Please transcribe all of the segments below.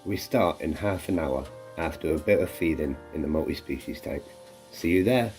We start in half an hour after a bit of feeding in the multi-species tank. See you there.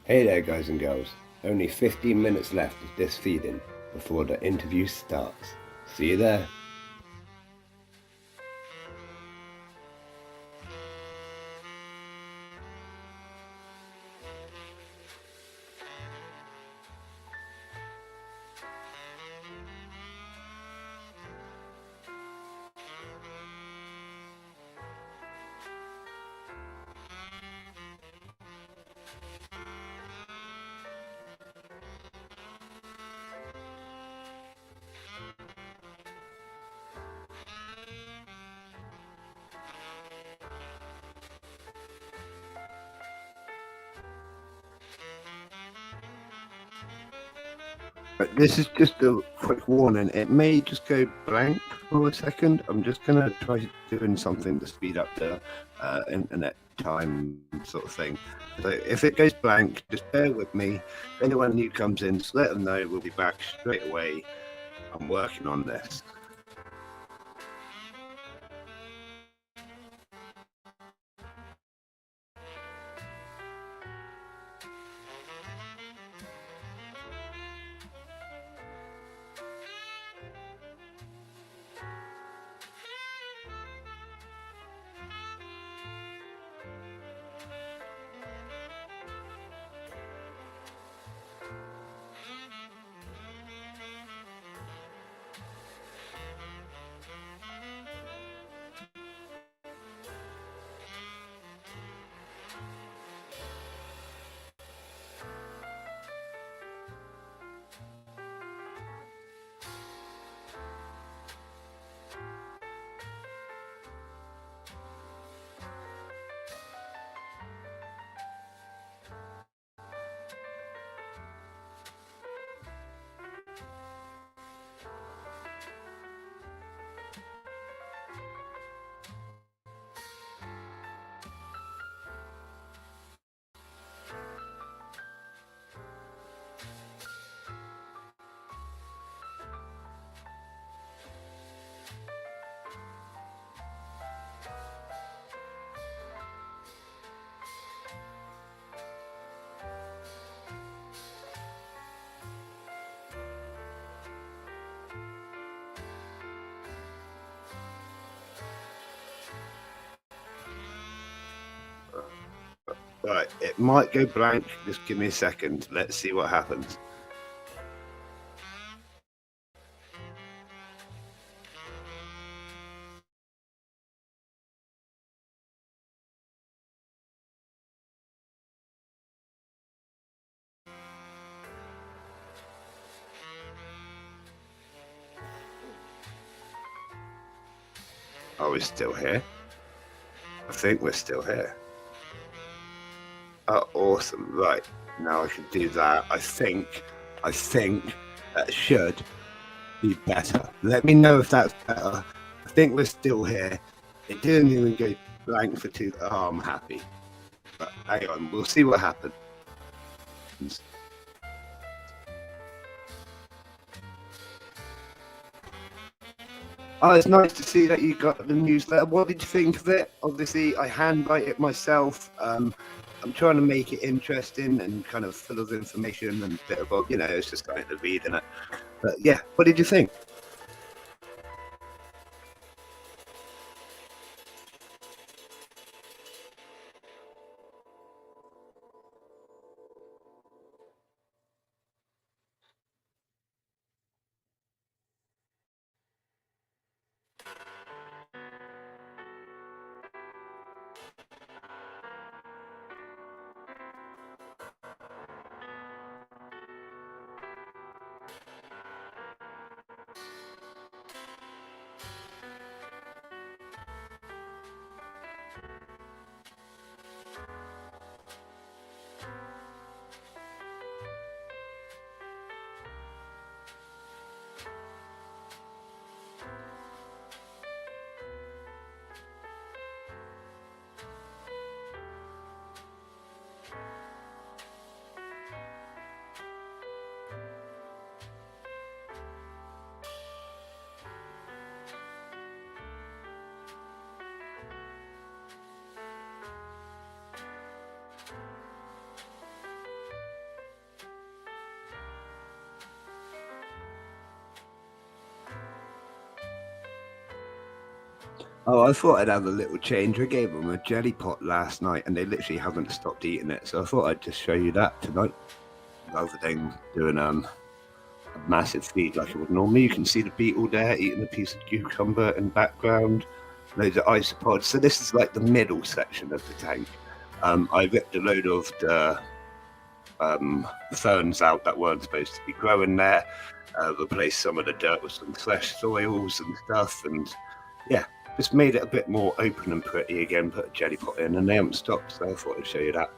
Hey there, guys and girls. Only 15 minutes left of this feeding before the interview starts. See you there. But this is just a quick warning. It may just go blank for a second. I'm just going to try doing something to speed up the internet time sort of thing. So if it goes blank, just bear with me. Anyone new comes in, just let them know. We'll be back straight away. I'm working on this. Right, it might go blank. Just give me a second. Let's see what happens. Are we still here? I think we're still here. Oh, awesome. Right, now I can do that. I think that should be better. Let me know if that's better. I think we're still here. It didn't even go blank for two. Oh, I'm happy. But hang on, we'll see what happens. Oh, it's nice to see that you got the newsletter. What did you think of it? Obviously, I handwrite it myself. I'm trying to make it interesting and kind of full of information and a bit of, it's just something to read in it. But yeah, what did you think? Oh, I thought I'd have a little change. I gave them a jelly pot last night, and they literally haven't stopped eating it. So I thought I'd just show you that tonight, rather than doing a massive feed like it would normally. You can see the beetle there eating a piece of cucumber in the background, loads of isopods. So this is like the middle section of the tank. I ripped a load of the ferns out that weren't supposed to be growing there, replaced some of the dirt with some fresh soils and stuff, and yeah, just made it a bit more open and pretty again, put a jelly pot in, and they haven't stopped, so I thought I'd show you that.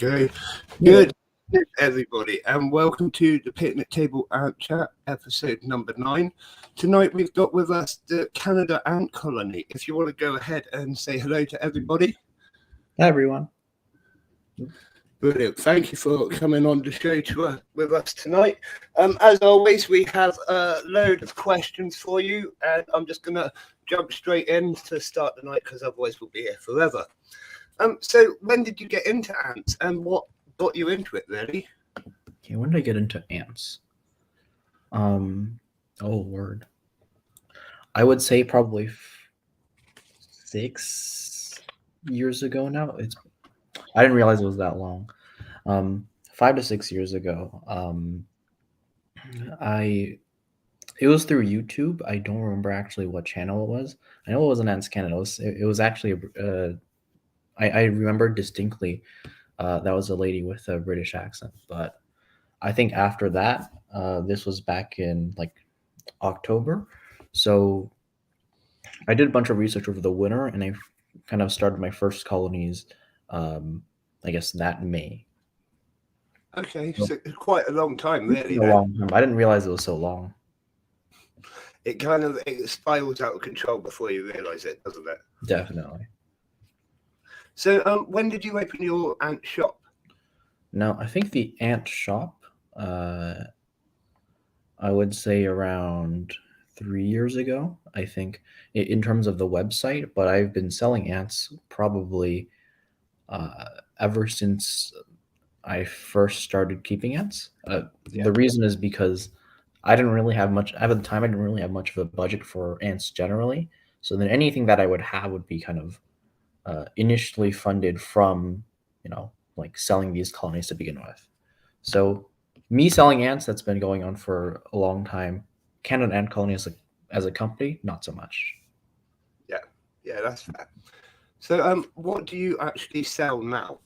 Good. Yeah. Good, everybody, and welcome to the Picnic Table Ant Chat, episode number 9. Tonight we've got with us the Canada Ant Colony. If you want to go ahead and say hello to everybody. Hi, everyone. Brilliant. Thank you for coming on the show with us tonight. As always, we have a load of questions for you, and I'm just going to jump straight in to start the night because otherwise we'll be here forever. So when did you get into ants, and what got you into it, really? Okay, when did I get into ants? Oh, word. I would say probably 6 years ago now. I didn't realize it was that long. 5 to 6 years ago. It was through YouTube. I don't remember actually what channel it was. I know it was an Ants Canada. It was actually I remember distinctly. That was a lady with a British accent, but I think after that, this was back in like October. So I did a bunch of research over the winter, and I kind of started my first colonies, I guess that May. Okay, so quite a long time, really. A long time. I didn't realize it was so long. It spirals out of control before you realise it, doesn't it? Definitely. So when did you open your ant shop? No, I think the ant shop, I would say around 3 years ago, I think, in terms of the website, but I've been selling ants probably ever since I first started keeping ants. The reason is because I didn't really have much, at the time, I didn't really have much of a budget for ants generally. So then anything that I would have would be kind of initially funded from, like selling these colonies to begin with. So me selling ants, that's been going on for a long time. Canada Ant Colony as a company, not so much. Yeah, that's fair. So what do you actually sell now?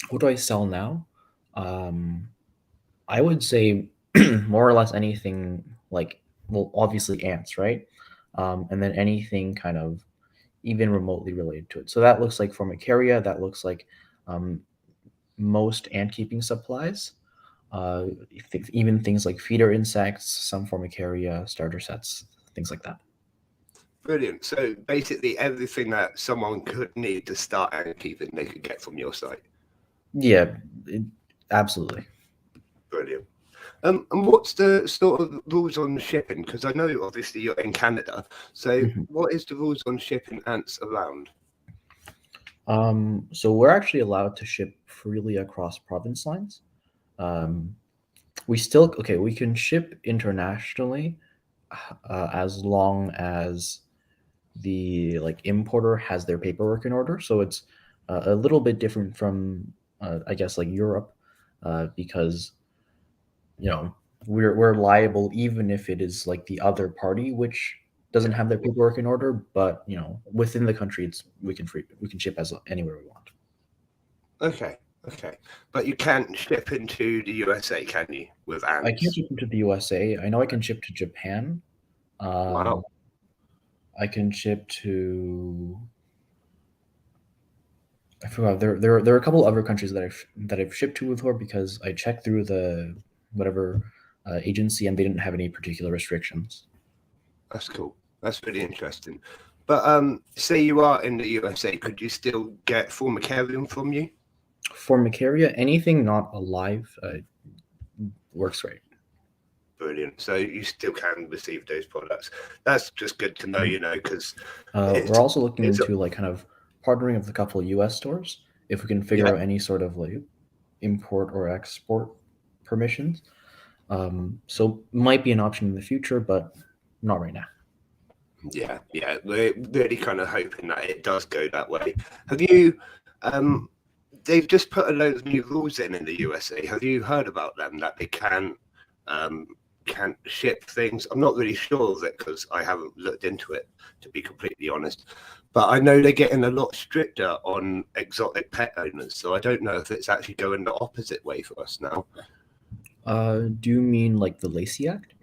What do I sell now? I would say more or less anything like, well, obviously ants, right? And then anything kind of even remotely related to it. So that looks like formicaria, that looks like most ant keeping supplies, even things like feeder insects, some formicaria, starter sets, things like that. Brilliant. So basically everything that someone could need to start ant keeping, they could get from your site. Yeah, absolutely. Brilliant. And what's the sort of rules on shipping? Because I know obviously you're in Canada. So what is the rules on shipping ants around? So we're actually allowed to ship freely across province lines. We can ship internationally as long as the importer has their paperwork in order. So it's a little bit different from I guess like Europe, because we're liable even if it is like the other party which doesn't have their paperwork in order. But within the country, we can ship as anywhere we want. Okay. But you can't ship into the USA, can you, with ants? I can't ship into the USA. I know I can ship to Japan. Wow. I can ship to. I forgot. There are a couple other countries that I've shipped to before because I checked through the whatever agency and they didn't have any particular restrictions. That's cool. That's really interesting. But say you are in the USA, could you still get formicarium from you? Formicaria, anything not alive, works great. Brilliant. So you still can receive those products. That's just good to know, because we're also looking into like kind of partnering with a couple of US stores if we can figure out any sort of like import or export permissions. So might be an option in the future, but not right now. Yeah, we're really kind of hoping that it does go that way. Have you? They've just put a load of new rules in the USA. Have you heard about them that they can't ship things? I'm not really sure of it because I haven't looked into it, to be completely honest. But I know they're getting a lot stricter on exotic pet owners. So I don't know if it's actually going the opposite way for us now. Do you mean like the Lacey Act?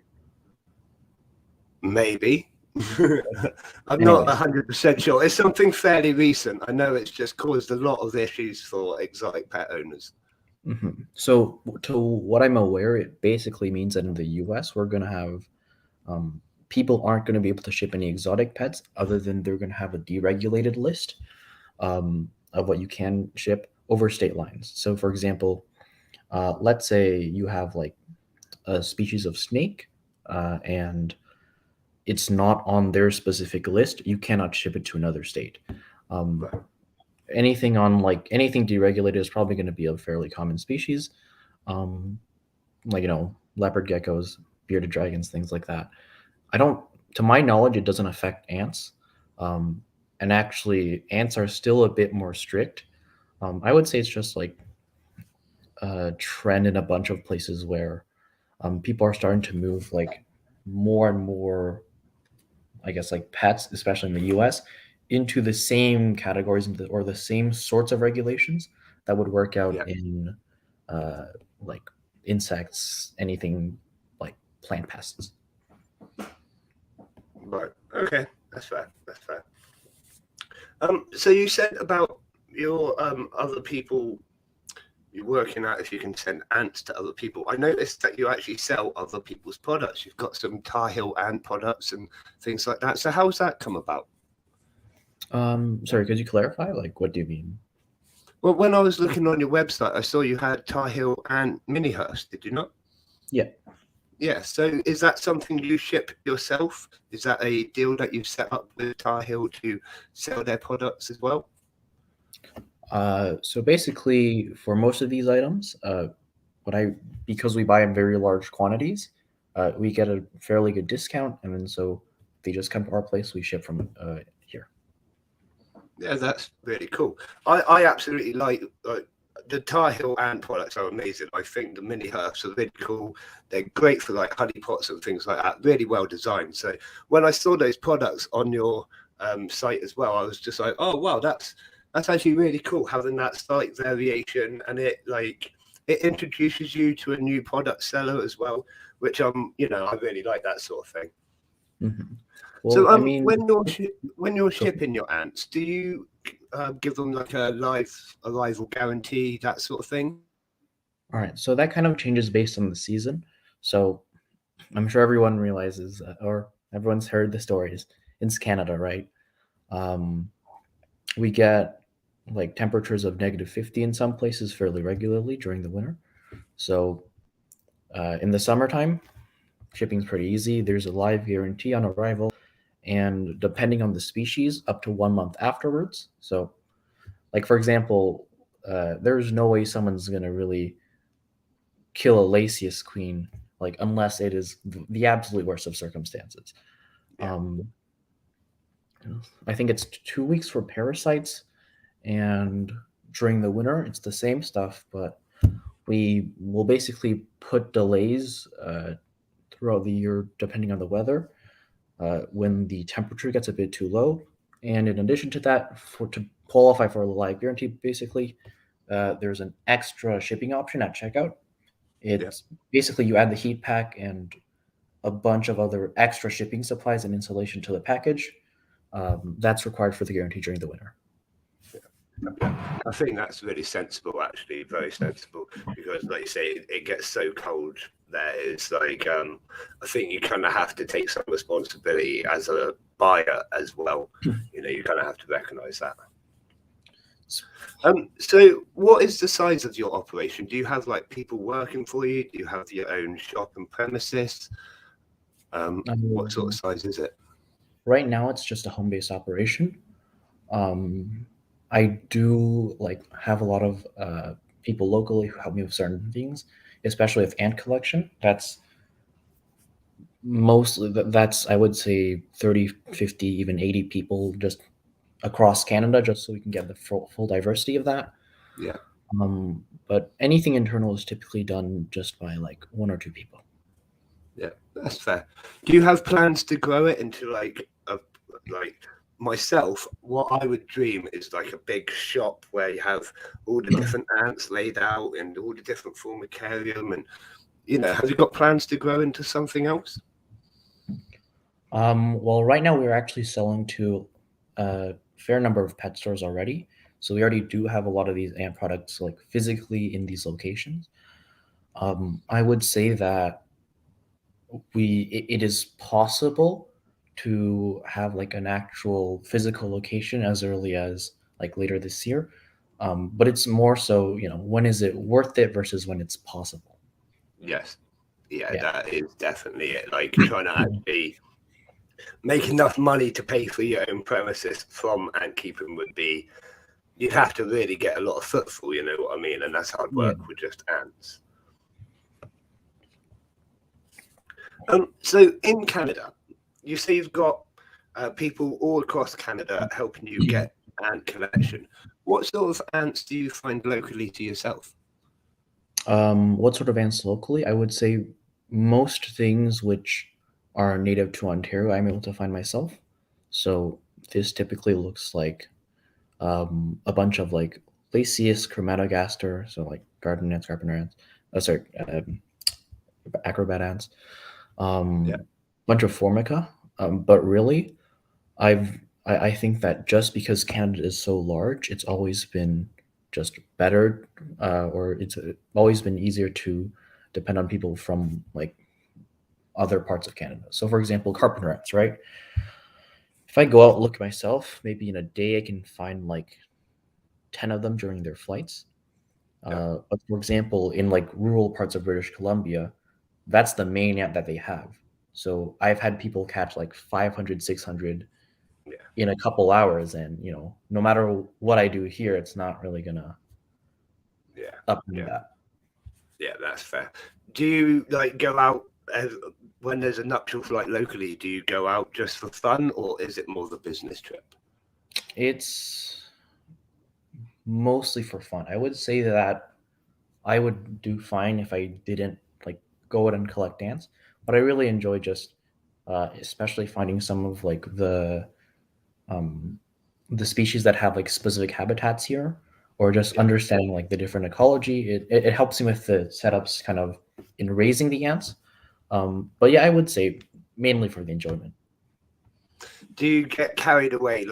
Maybe. I'm not Anyways, 100% sure. It's something fairly recent. I know it's just caused a lot of issues for exotic pet owners. so to what I'm aware, it basically means that in the US, we're going to have people aren't going to be able to ship any exotic pets other than they're going to have a deregulated list of what you can ship over state lines. So, for example, let's say you have like a species of snake and it's not on their specific list, you cannot ship it to another state. Um, Right. anything on like anything deregulated is probably going to be a fairly common species, um, like leopard geckos, bearded dragons, things like that. I don't, to my knowledge, it doesn't affect ants, um, and actually, ants are still a bit more strict. I would say it's just like a trend in a bunch of places where people are starting to move like more and more, I guess, like pets, especially in the U.S., into the same categories or the same sorts of regulations that would work out Yeah. in uh, like insects, anything like plant pests. Right. Okay. That's fair. That's fair. So you said about your other people you're working out if you can send ants to other people. I noticed that you actually sell other people's products. You've got some Tar Heel ant products and things like that. So how's that come about? Sorry, could you clarify? Like, what do you mean? Well, when I was looking on your website, I saw you had Tar Heel ant mini hearse. Did you not? Yeah. Yeah. So is that something you ship yourself? Is that a deal that you've set up with Tar Heel to sell their products as well? So basically, for most of these items, what I because we buy in very large quantities, we get a fairly good discount, and then so they just come to our place. We ship from here. Yeah, that's really cool. I absolutely like the Tar Heel ant products are amazing. I think the mini hearths are really cool. They're great for like honey pots and things like that. Really well designed. So when I saw those products on your site as well, I was just like, oh wow, that's actually really cool having that slight variation, and it introduces you to a new product seller as well, which I really like that sort of thing. Mm-hmm. So, Well, I mean, when you're go. shipping your ants, do you give them like a live arrival guarantee, that sort of thing? All right, so that kind of changes based on the season. So I'm sure everyone realizes, or everyone's heard the stories. It's Canada, right? Um, we get like temperatures of -50 in some places fairly regularly during the winter. So in the summertime, shipping's pretty easy. There's a live guarantee on arrival, and depending on the species, up to 1 month afterwards. So, like for example, there's no way someone's gonna really kill a Lasius queen, like unless it is the absolute worst of circumstances. Yeah, Um, I think it's 2 weeks for parasites, and during the winter, it's the same stuff, but we will basically put delays throughout the year depending on the weather when the temperature gets a bit too low. And in addition to that, for to qualify for a live guarantee, basically, there's an extra shipping option at checkout. yeah, It's basically you add the heat pack and a bunch of other extra shipping supplies and insulation to the package. That's required for the guarantee during the winter. yeah. I think that's really sensible, actually, very sensible, because, like you say, it gets so cold there. It's like I think you kind of have to take some responsibility as a buyer as well. You kind of have to recognise that. So what is the size of your operation? Do you have like people working for you? Do you have your own shop and premises? What sort of Um, size is it? right now, it's just a home-based operation. Um, I do like have a lot of people locally who help me with certain things, especially with ant collection. That's I would say 30, 50, even 80 people just across Canada, just so we can get the full diversity of that. Yeah, But anything internal is typically done just by like one or two people. yeah, that's fair. Do you have plans to grow it into like myself? What I would dream is like a big shop where you have all the different ants laid out and all the different formicarium, and have you got plans to grow into something else? Well, right now we're actually selling to a fair number of pet stores already. So we already do have a lot of these ant products like physically in these locations. I would say that it is possible to have like an actual physical location as early as like later this year. But it's more so, when is it worth it versus when it's possible. Yes. Yeah, Yeah. that is definitely it. Like trying to actually make enough money to pay for your own premises from ant keeping would be, you'd have to really get a lot of footfall, you know what I mean? And that's hard Yeah. work with just ants. So in Canada, you say you've got people all across Canada helping you get ant collection. What sort of ants do you find locally to yourself? What sort of ants locally? I would say most things which are native to Ontario, I'm able to find myself. So this typically looks like a bunch of like Laceus chromatogaster, so like garden ants, carpenter ants, sorry, acrobat ants, Yeah, bunch of formica. But really, I think that just because Canada is so large, it's always been just better, or it's always been easier to depend on people from like other parts of Canada. So, for example, carpenter ants, right? If I go out and look myself, maybe in a day I can find like 10 of them during their flights. yeah, But for example, in like rural parts of British Columbia, that's the main ant that they have. So I've had people catch like 500, 600 yeah, in a couple hours, and no matter what I do here, it's not really gonna yeah, up me yeah, that. yeah. That's fair. Do you like go out as, when there's a nuptial flight locally? Do you go out just for fun, or is it more of a business trip? It's mostly for fun. I would say that I would do fine if I didn't like go out and collect ants, but I really enjoy just, especially finding some of like um, the species that have like specific habitats here, or just Yeah. understanding like the different ecology. It helps me with the setups kind of in raising the ants. But yeah, I would say mainly for the enjoyment. Do you get carried away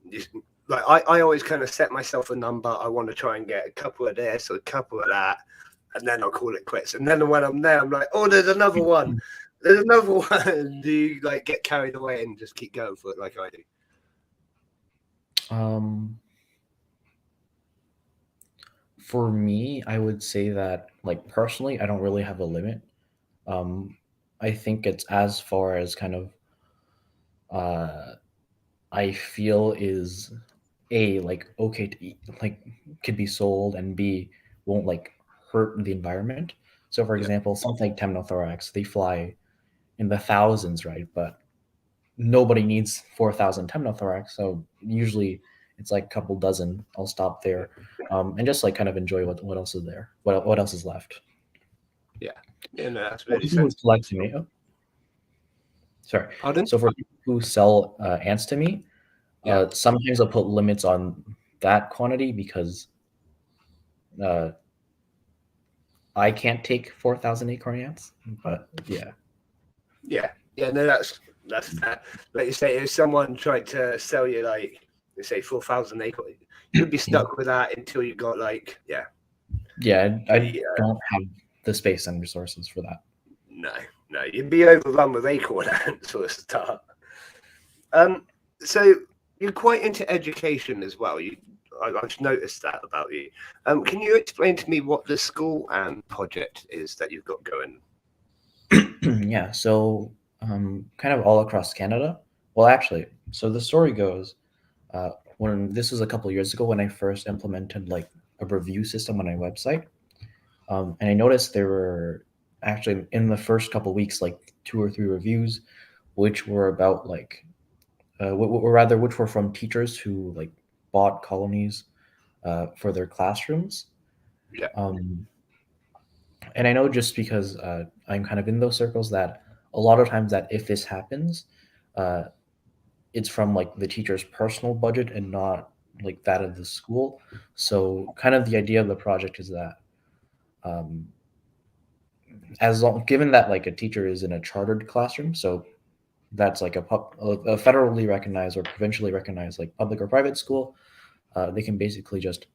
just, like I always kind of set myself a number. I want to try and get a couple of this or a couple of that, and then I'll call it quits. And then when I'm there, I'm like, oh, there's another one. There's another one. Do you like get carried away and just keep going for it like I do? Um, for me, I would say that like personally, I don't really have a limit. Um, I think it's as far as kind of uh, I feel is a like okay to eat, like could be sold, and b won't like hurt the environment. So, for Yeah, example, something like temnothorax, they fly in the thousands, right? But nobody needs 4,000 temnothorax, so usually it's like a couple dozen. I'll stop there, and just like kind of enjoy what else is there, what else is left. yeah, yeah. No, that's For really people who collect to sensible. me, sorry. Pardon? So for people who sell ants to me, Yeah, sometimes I'll put limits on that quantity because uh, I can't take 4,000 acorn ants. But yeah, yeah, yeah. No, that's fair. Like you say, if someone tried to sell you like, let's say 4,000 acre, you'd be stuck with that until you got like, yeah, yeah, I the don't have the space and resources for that. no, no, you'd be overrun with acorn ants for a start. Um, so you're quite into education as well. I've noticed that about you. Can you explain to me what the school and project is that you've got going? Yeah, so kind of all across Canada. Well, actually, so the story goes, uh, when this was a couple years ago when I first implemented like a review system on my website, and I noticed there were actually in the first couple weeks like 2 or 3 reviews, which were about like, or rather, which were from teachers who like bought colonies for their classrooms. Yeah, Um, and I know just because I'm kind of in those circles that a lot of times that if this happens, uh, it's from like the teacher's personal budget and not like that of the school. So kind of the idea of the project is that um, as long given that like a teacher is in a chartered classroom, so that's like a federally recognized or provincially recognized like public or private school, they can basically just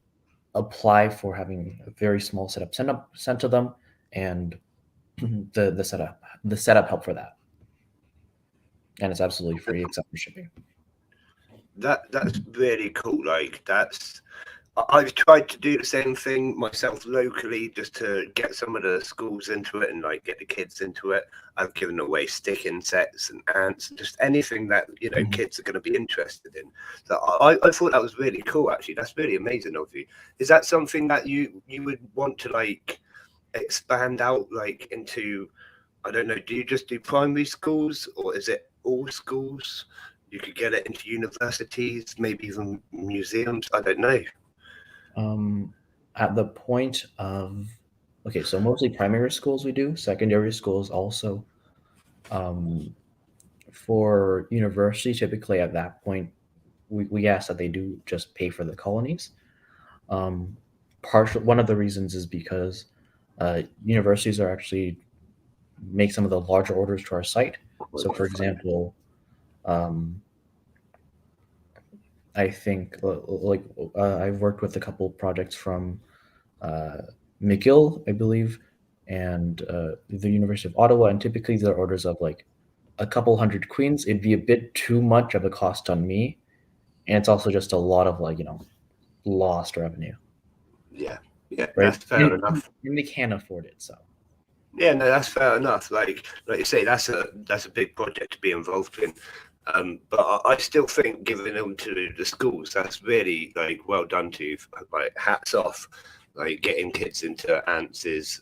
apply for having a very small setup sent to them, and the setup help for that, and it's absolutely free except for shipping. That's really cool. Like I've tried to do the same thing myself locally, just to get some of the schools into it and like get the kids into it. I've given away stick insects and ants, just anything that kids are going to be interested in. So I thought that was really cool. Actually, that's really amazing of you. Is that something that you would want to like expand out like into? I don't know. Do you just do primary schools, or is it all schools? You could get it into universities, maybe even museums. I don't know. At the point of okay, so mostly primary schools we do, secondary schools also. For university, typically at that point, we ask that they do just pay for the colonies. One of the reasons is because universities are actually make some of the larger orders to our site. So, for example, I think I've worked with a couple projects from McGill, I believe, and the University of Ottawa, and typically they're orders of like a couple hundred queens. It'd be a bit too much of a cost on me, and it's also just a lot of lost revenue. Yeah, right? that's fair enough. And they can't afford it, so. Yeah, no, that's fair enough. Like you say, that's a big project to be involved in. But I still think giving them to the schools, that's really like well done to you. Like hats off. Like getting kids into ants is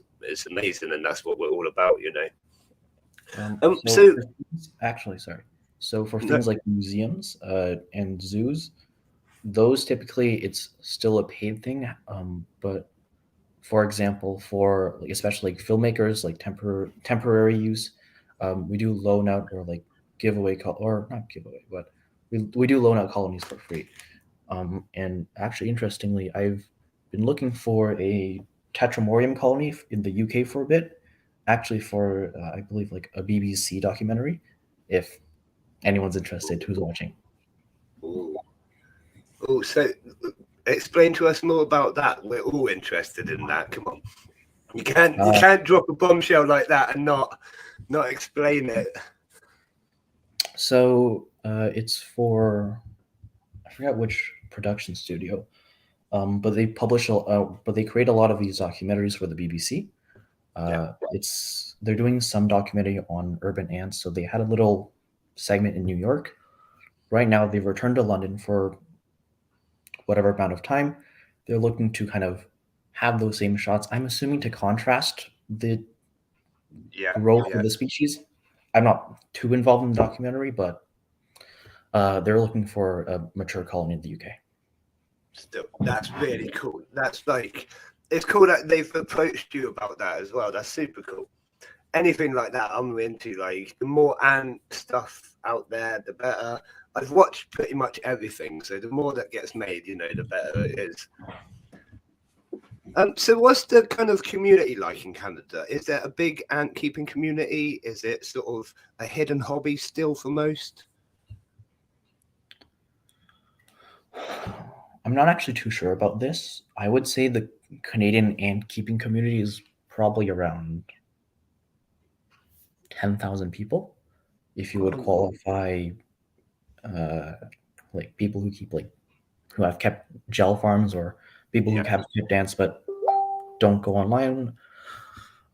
amazing, and that's what we're all about, So for things like museums and zoos, those typically it's still a paid thing. But for example, for especially like filmmakers, like temporary use, we do loan out or like giveaway or not giveaway, but we do loan out colonies for free. And actually, interestingly, I've been looking for a Tetramorium colony in the UK for a bit, actually for I believe like a BBC documentary. If anyone's interested, who's watching? Oh, so explain to us more about that. We're all interested in that. Come on, you can't drop a bombshell like that and not explain it. So it's for, I forgot which production studio, but they but they create a lot of these documentaries for the BBC. They're doing some documentary on urban ants. So they had a little segment in New York. Right now, they've returned to London for whatever amount of time. They're looking to kind of have those same shots. I'm assuming to contrast the growth of the species. I'm not too involved in the documentary, but they're looking for a mature colony in the UK. Still, that's really cool. That's like, it's cool that they've approached you about that as well. That's super cool. Anything like that, I'm into. Like, the more ant stuff out there, the better. I've watched pretty much everything, so the more that gets made, the better it is. So what's the kind of community like in Canada? Is there a big ant keeping community? Is it sort of a hidden hobby still for most? I'm not actually too sure about this. I would say the Canadian ant keeping community is probably around 10,000 people. If you would qualify like people who keep who have kept gel farms, or people who have kept ants but don't go online,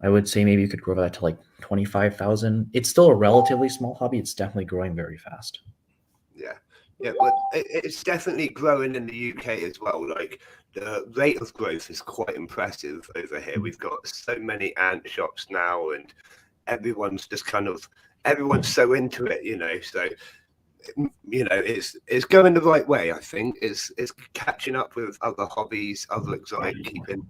I would say maybe you could grow that to like 25,000. It's still a relatively small hobby. It's definitely growing very fast. Yeah, but it's definitely growing in the UK as well. Like, the rate of growth is quite impressive over here. We've got so many ant shops now, and everyone's just everyone's so into it, So, it's going the right way. I think it's catching up with other hobbies, other exotic keeping,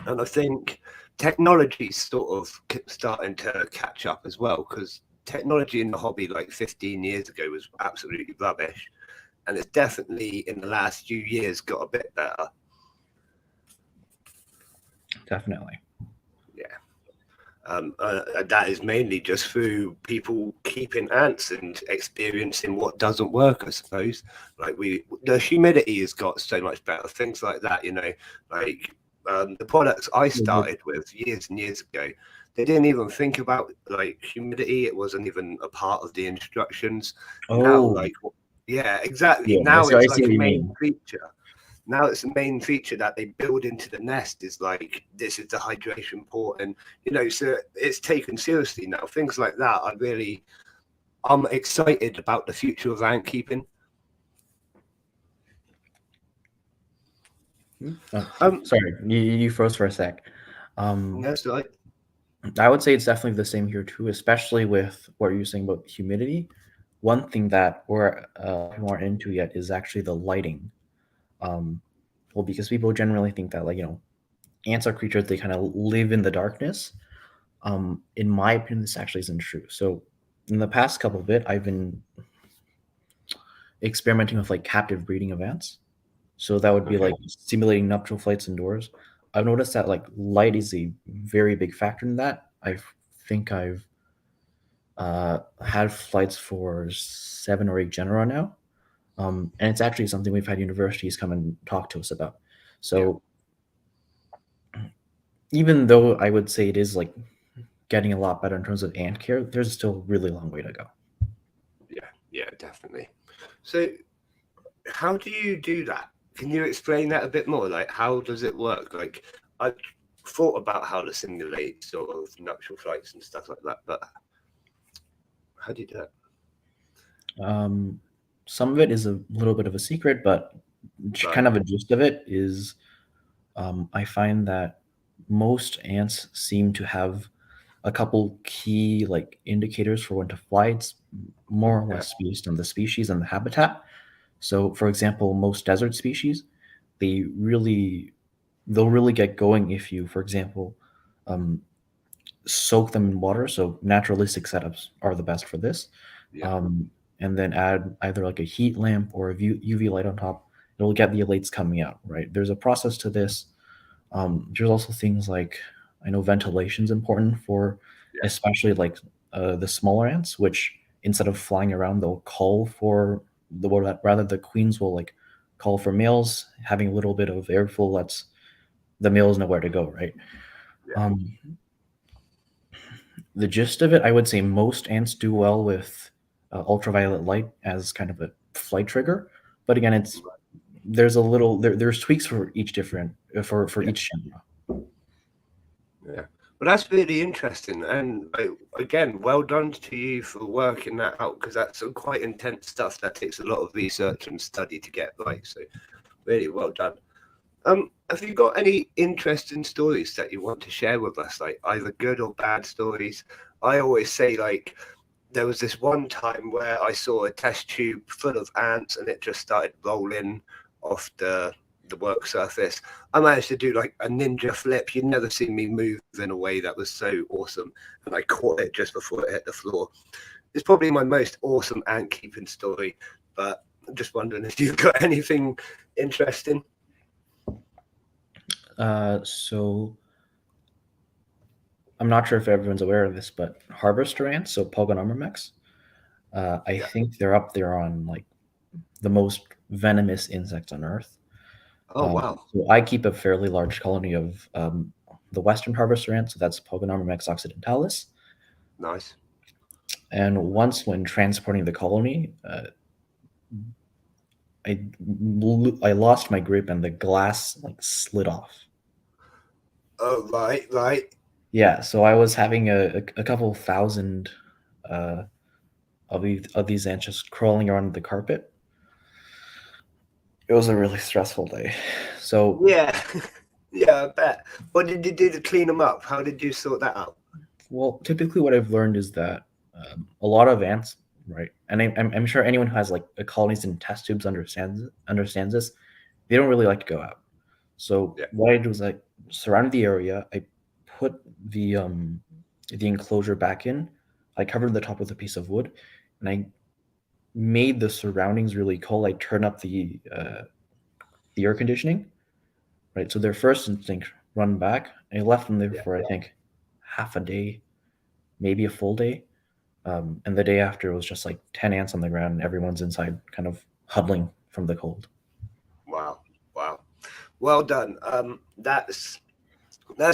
and I think technology's sort of starting to catch up as well, because technology in the hobby like 15 years ago was absolutely rubbish, and it's definitely in the last few years got a bit better. Definitely. Yeah. That is mainly just through people keeping ants and experiencing what doesn't work, I suppose. Like the humidity has got so much better, things like that, like the products I started with years and years ago, they didn't even think about like humidity. It wasn't even a part of the instructions. Now, Oh, like, yeah, exactly. yeah. Now I it's see like what a you main mean. feature. Now it's the main feature that they build into the nest is like this is the hydration port, and so it's taken seriously now. Things like that, I'm excited about the future of ant keeping. Oh, Um, sorry, you froze for a sec. that's like I would say it's definitely the same here too, especially with what you're saying about humidity. One thing that we're more into yet is actually the lighting. Um, well, because people generally think that ants are creatures, they kind of live in the darkness. In my opinion, this actually isn't true. So in the past couple of bit, I've been experimenting with like captive breeding of ants. So that would be okay. like simulating nuptial flights indoors. I've noticed that like light is a very big factor in that. I think I've had flights for 7 or 8 genera now, and it's actually something we've had universities come and talk to us about. Yeah, So even though I would say it is like getting a lot better in terms of ant care, there's still a really long way to go. yeah, definitely. So, how do you do that? Can you explain that a bit more? Like, how does it work? Like, I thought about how to simulate sort of nuptial flights and stuff like that, but how do you do that? Um, some of it is a little bit of a secret, but Right. kind of a gist of it is I find that most ants seem to have a couple key like indicators for when to fly. It's more or Yeah. less based on the species and the habitat. So, for example, most desert species, they really they'll really get going if you, for example, um, soak them in water. So naturalistic setups are the best for this. Yeah. Um, and then add either like a heat lamp or a UV light on top. It'll get the elates coming out, right? There's a process to this. There's also things like I know ventilation is important for Yeah. especially like the smaller ants, which instead of flying around, they'll call for rather the queens will like call for males. Having a little bit of airflow lets the males know where to go, right? Yeah. Um, the gist of it, I would say most ants do well with ultraviolet light as kind of a flight trigger, but again, there's a little there's tweaks for each different for Yeah. each genre. Yeah. Well, that's really interesting. And again, well done to you for working that out because that's some quite intense stuff that takes a lot of research and study to get right. So, really well done. Have you got any interesting stories that you want to share with us, like either good or bad stories? I always say, like, there was this one time where I saw a test tube full of ants and it just started rolling off the work surface. I managed to do like a ninja flip. You'd never seen me move in a way that was so awesome. And I caught it just before it hit the floor. It's probably my most awesome ant keeping story, but I'm just wondering if you've got anything interesting. So I'm not sure if everyone's aware of this, but harvester ants, so Pogonomyrmex, I Yeah. think they're up there on like the most venomous insects on Earth. Oh, wow. So I keep a fairly large colony of the western harvester ant, so that's Pogonomyrmex occidentalis. Nice. And once, when transporting the colony, I I lost my grip and the glass like slid off. Oh, right, right. Yeah, so I was having a couple thousand uh, of these ants just crawling around the carpet. It was a really stressful day. So, Yeah. Yeah, I bet. What did you do to clean them up? How did you sort that out? well, typically what I've learned is that a lot of ants, right? And I'm sure anyone who has like a colonies in test tubes understands this. They don't really like to go out. So Yeah. what I do is I surrounded the area. I put the enclosure back in. I covered the top with a piece of wood, and I made the surroundings really cold. I turned up the air conditioning, right? So their first instinct run back. I left them there Yeah. for I think half a day, maybe a full day. And the day after, it was just like 10 ants on the ground, and everyone's inside, kind of huddling from the cold. Wow, wow, well done. That's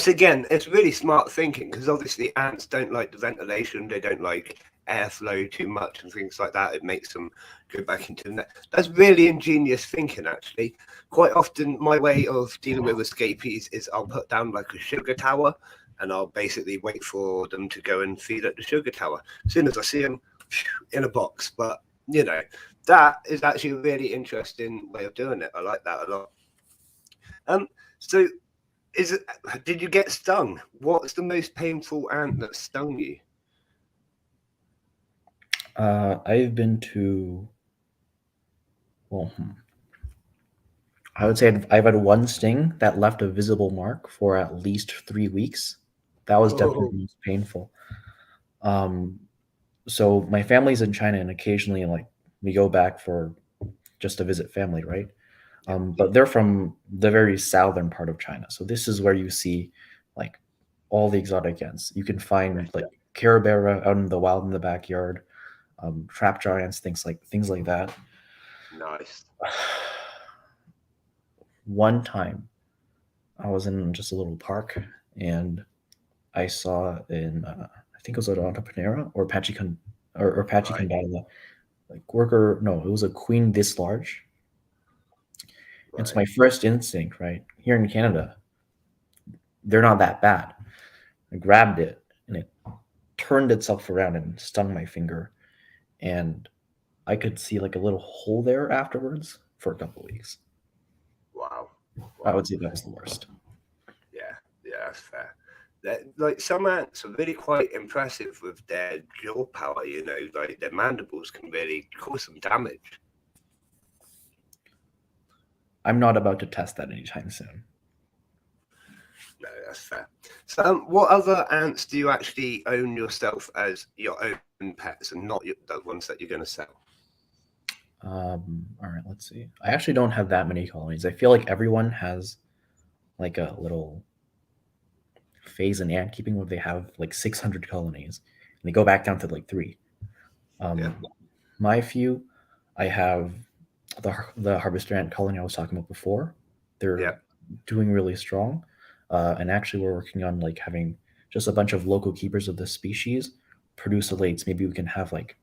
again, it's really smart thinking, because obviously ants don't like the ventilation, they don't like airflow too much and things like that. It makes them go back into the net. That's really ingenious thinking, actually. Quite often, my way of dealing with escapees is I'll put down like a sugar tower, and I'll basically wait for them to go and feed at the sugar tower. As soon as I see them in a box, but you know, that is actually a really interesting way of doing it. I like that a lot. So did you get stung? What's the most painful ant that stung you? I've been to, well, I would say I've had one sting that left a visible mark for at least 3 weeks. That was definitely the most painful. So my family's in China, and occasionally, like, we go back for just to visit family, right? But they're from the very southern part of China, so this is where you see like all the exotic ants. You can find like carabera out in the wild in the backyard, trap giants, things like that. Nice. One time, I was in just a little park, and I saw I think it was an Panera or Apache Right. Condado, like worker. No, it was a queen this large. It's Right. my first instinct, right? Here in Canada, they're not that bad. I grabbed it, and it turned itself around and stung my finger, and I could see like a little hole there afterwards for a couple of weeks. Wow. I would say that was the worst. Yeah, that's fair. Like some ants are really quite impressive with their jaw power. You know, like their mandibles can really cause some damage. I'm not about to test that anytime soon. No, that's fair. So, what other ants do you actually own yourself as your own pets, and not the ones that you're going to sell? All right, let's see. I actually don't have that many colonies. I feel like everyone has like a little phase in ant keeping where they have like 600 colonies, and they go back down to like 3. Yeah. My few, I have the harvester ant colony I was talking about before. They're Yeah. doing really strong, and actually we're working on like having just a bunch of local keepers of the species produce elates. Maybe we can have like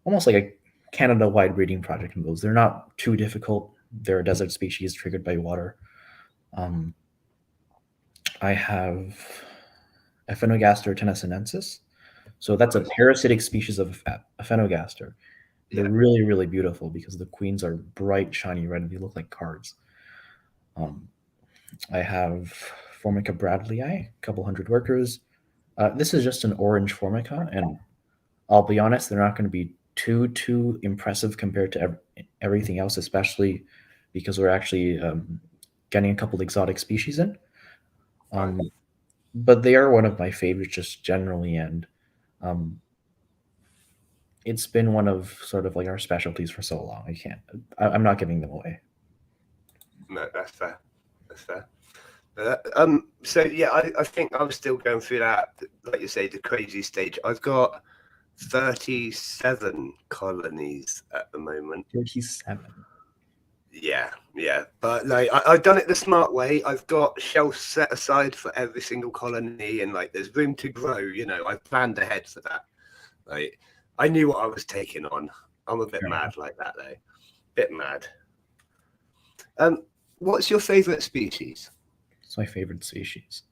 almost like a Canada-wide breeding project in those. They're not too difficult. They're a desert species triggered by water. I have Ephenogaster tennescenensis. So that's a Nice. parasitic species of Ephenogaster. They're Yeah. really, really beautiful because the queens are bright, shiny red, and they look like cards. I have Formica bradleyi, a couple hundred workers. This is just an orange Formica, and I'll be honest, they're not going to be too impressive compared to everything else, especially because we're actually getting a couple exotic species in. Right. But they are one of my favorites just generally, and it's been one of sort of like our specialties for so long. I'm not giving them away. No, that's fair. That's fair. So yeah, I think I'm still going through that, like you say, the crazy stage. I've got 37 colonies at the moment. 37. Yeah, but like I've done it the smart way. I've got shelves set aside for every single colony, and like there's room to grow. You know, I planned ahead for that. Like I knew what I was taking on. I'm a bit Fair mad enough. like that though. Bit mad. What's your favorite species? It's my favorite species.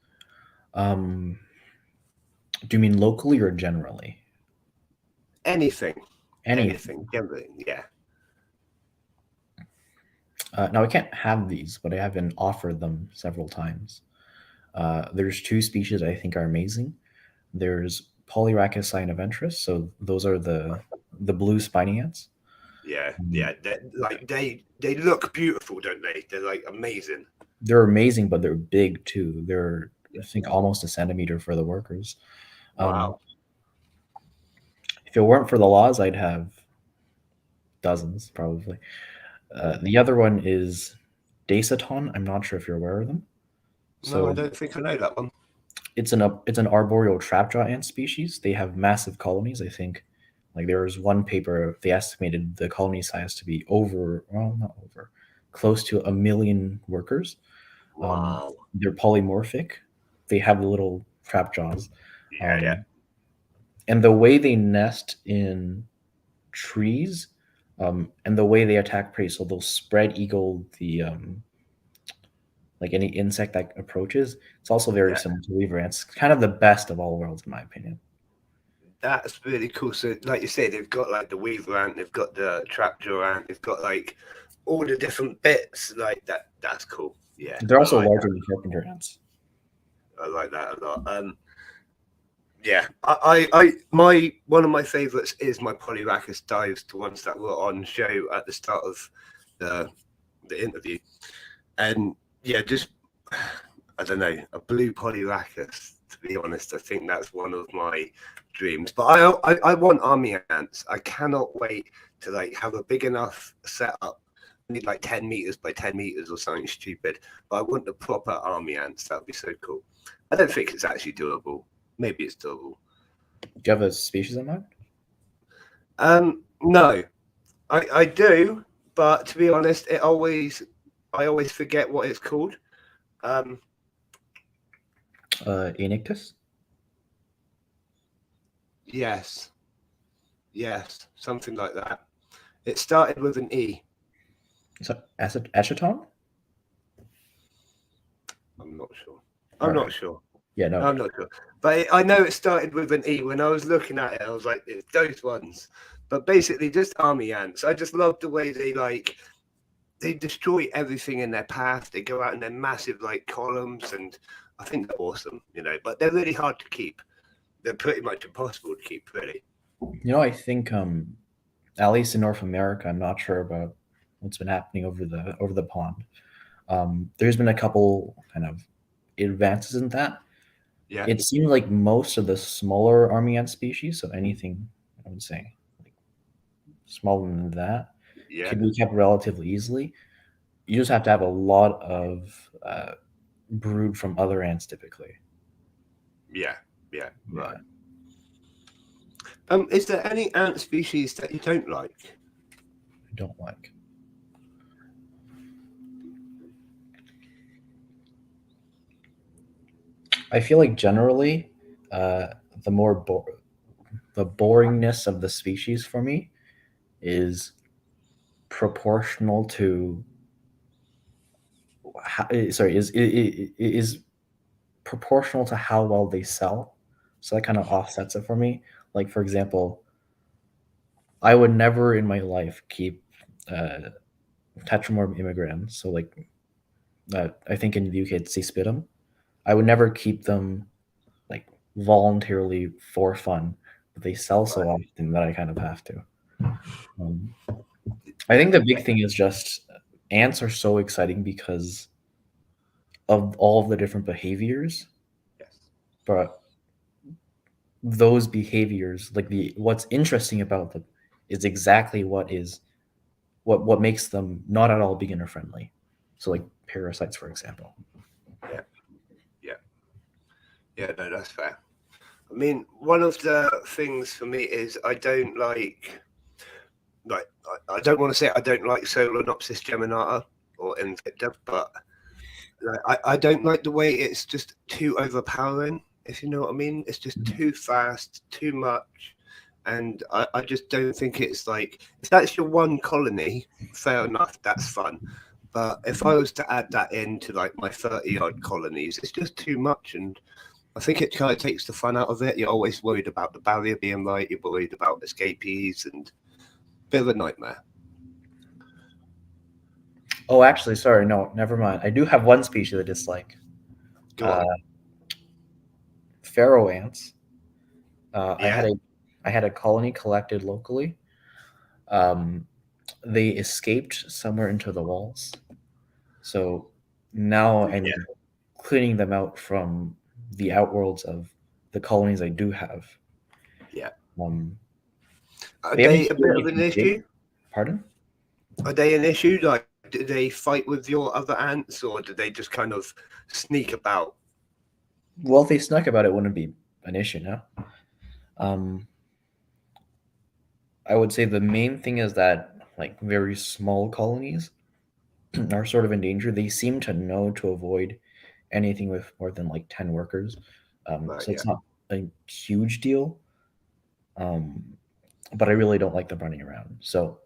Do you mean locally or generally? Anything. Anything. Generally, yeah. Now I can't have these, but I have been offered them several times. There's 2 species I think are amazing. There's Polyrhacus cyanaventris, so those are the blue spiny ants. Yeah. Um, They look beautiful, don't they? They're like amazing. They're amazing, but they're big too. They're, I think, almost a centimeter for the workers. Wow. If it weren't for the laws, I'd have dozens probably. The other one is Daceton. I'm not sure if you're aware of them. No, I So don't think I know that one. it's an arboreal trapjaw ant species. They have massive colonies. I think, like there was one paper they estimated the colony size to be not over, close to 1 million workers. Wow. They're polymorphic. They have the little trap jaws. Yeah. And the way they nest in trees, and the way they attack prey, so they'll spread eagle the like any insect that approaches. It's also very similar to weaver ants. Kind of the best of all worlds, in my opinion. That's really cool. So, like you said, they've got like the weaver ant, they've got the trapjaw ant, they've got like all the different bits like that. That's cool. Yeah, They're also like larger than carpenter ants. I like that a lot. Yeah, I one of my favorites is my Polyrachus dives, the ones that were on show at the start of the interview, and yeah, just I don't know, a blue Polyrachus. To be honest, I think that's one of my dreams. But I want army ants. I cannot wait to like have a big enough setup. I need like 10 meters by 10 meters or something stupid. But I want the proper army ants. That would be so cool. I don't think it's actually doable. Maybe it's doable. Do you have a species in mind? No, I do, but to be honest, I always forget what it's called. Anictus? Yes, something like that. It started with an E. Is that aceton? I'm not sure. Not sure. Yeah, no. I'm not sure. But I know it started with an E. When I was looking at it, I was like, it's those ones. But basically, just army ants. I just love the way they destroy everything in their path. They go out in their massive like columns, and I think they're awesome, but they're really hard to keep. They're pretty much impossible to keep, really. I think at least in North America, I'm not sure about what's been happening over the pond. There's been a couple kind of advances in that. Yeah. It seems like most of the smaller army ant species, so anything I would say like smaller than that, can be kept relatively easily. You just have to have a lot of brood from other ants typically. Yeah, right. Is there any ant species that you don't like? I don't like. I feel like generally, the boringness of the species for me is proportional to is proportional to how well they sell. So that kind of offsets it for me. Like for example, I would never in my life keep Tetromorph immigrans. So like I think in the UK it's Spitum. I would never keep them like voluntarily for fun, but they sell so often that I kind of have to. I think the big thing is just ants are so exciting because of all of the different behaviors. Yes. But those behaviors, like what's interesting about them is exactly what makes them not at all beginner friendly. So like parasites, for example. Yeah, no, that's fair. I mean, one of the things for me is I don't like I don't want to say I don't like Solenopsis geminata or Invicta, but I don't like the way it's just too overpowering, if you know what I mean. It's just too fast, too much. And I just don't think it's like, if that's your one colony, fair enough, that's fun. But if I was to add that into like my 30-odd colonies, it's just too much. And I think it kind of takes the fun out of it. You're always worried about the barrier being right. You're worried about escapees and a bit of a nightmare. Oh, actually, sorry. No, never mind. I do have one species I dislike. Go on. Pharaoh ants. I had a colony collected locally. They escaped somewhere into the walls. So now I'm cleaning them out from the outworlds of the colonies I do have. Yeah. Are they a bit of an issue? Pardon? Are they an issue? Like, do they fight with your other ants, or do they just kind of sneak about? Well, if they snuck about, it wouldn't be an issue, no. I would say the main thing is that like very small colonies are sort of in danger. They seem to know to avoid anything with more than like 10 workers. Right, So yeah. it's not a huge deal. Um, but I really don't like them running around. So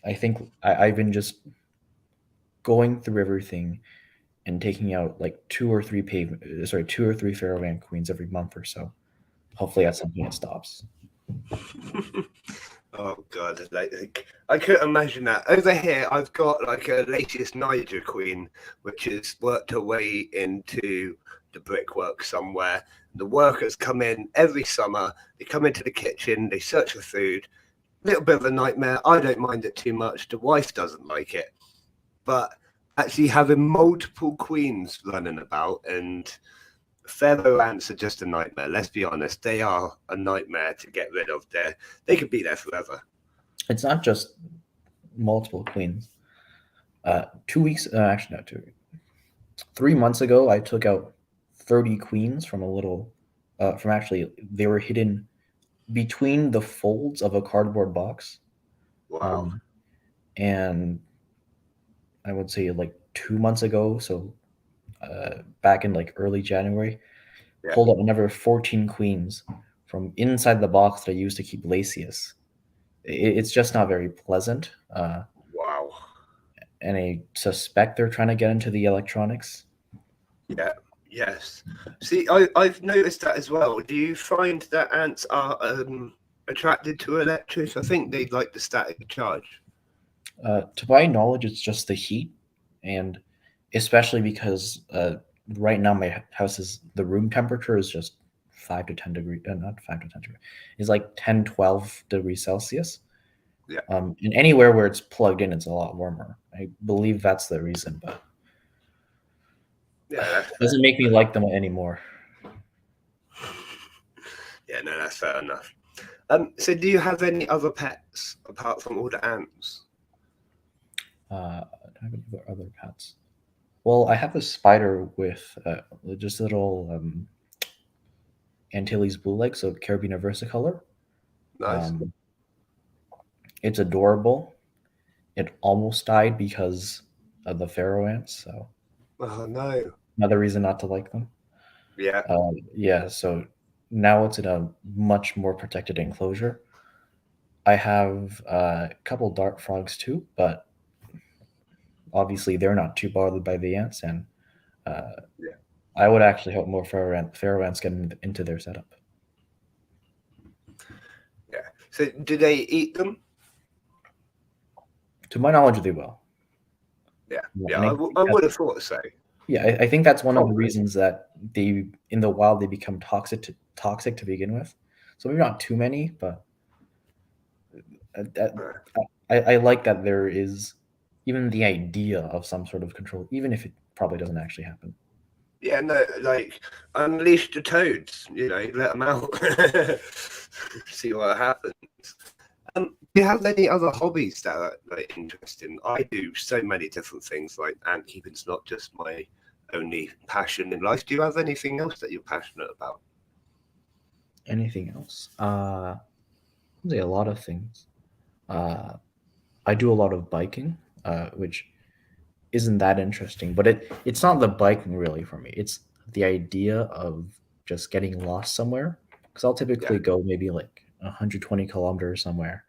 I think I've been just going through everything and taking out like two or three Pharaoh queens every month or so. Hopefully, at some point it stops. Oh god, like I couldn't imagine that. Over here, I've got like a latest Niger queen, which has worked her way into the brickwork somewhere. The workers come in every summer. They come into the kitchen. They search for food. Little bit of a nightmare. I don't mind it too much. The wife doesn't like it, but actually having multiple queens running about and Pharaoh ants are just a nightmare. Let's be honest; they are a nightmare to get rid of. They could be there forever. It's not just multiple queens. 2 weeks, actually, not 2 weeks. 3 months ago, I took out 30 queens from a little, from actually, they were hidden between the folds of a cardboard box. Wow. And I would say like 2 months ago, so back in like early January, Yeah. pulled up another 14 queens from inside the box that I used to keep Lasius. It's just not very pleasant. Wow. And I suspect they're trying to get into the electronics. Yeah. Yes. See, I've noticed that as well. Do you find that ants are attracted to electric? I think they like the static charge. To my knowledge, it's just the heat, and especially because right now my house is the room temperature is just 5 to 10 degrees, not 5 to 10 degrees, is like 10, 12 degrees Celsius. Yeah. And anywhere where it's plugged in, it's a lot warmer. I believe that's the reason, but Yeah. it doesn't make me like them anymore. Yeah. No, that's fair enough. So do you have any other pets apart from all the ants? Do I have any other pets? Well, I have a spider with just a little Antilles blue leg, so Carabiner versicolor. Nice. It's adorable. It almost died because of the Pharaoh ants, so Oh no. another reason not to like them. Yeah. Yeah, so now it's in a much more protected enclosure. I have a couple dart frogs too, but obviously they're not too bothered by the ants, and Yeah. I would actually hope more Pharaoh ants get into their setup. Yeah. So do they eat them? To my knowledge, they will. Yeah. Yeah, Yeah. and I would have thought so. yeah, I think that's one of the Probably. reasons that they in the wild they become toxic to begin with. So maybe not too many, but that, I like that there is even the idea of some sort of control, even if it probably doesn't actually happen. Yeah, no, like unleash the toads, let them out, see what happens. Do you have any other hobbies that are like interesting? I do so many different things. Like ant keeping's not just my only passion in life. Do you have anything else that you're passionate about? Anything else? I'd say a lot of things. I do a lot of biking, which isn't that interesting, but it's not the biking really for me. It's the idea of just getting lost somewhere. Because I'll typically Yeah, go maybe like 120 kilometers somewhere,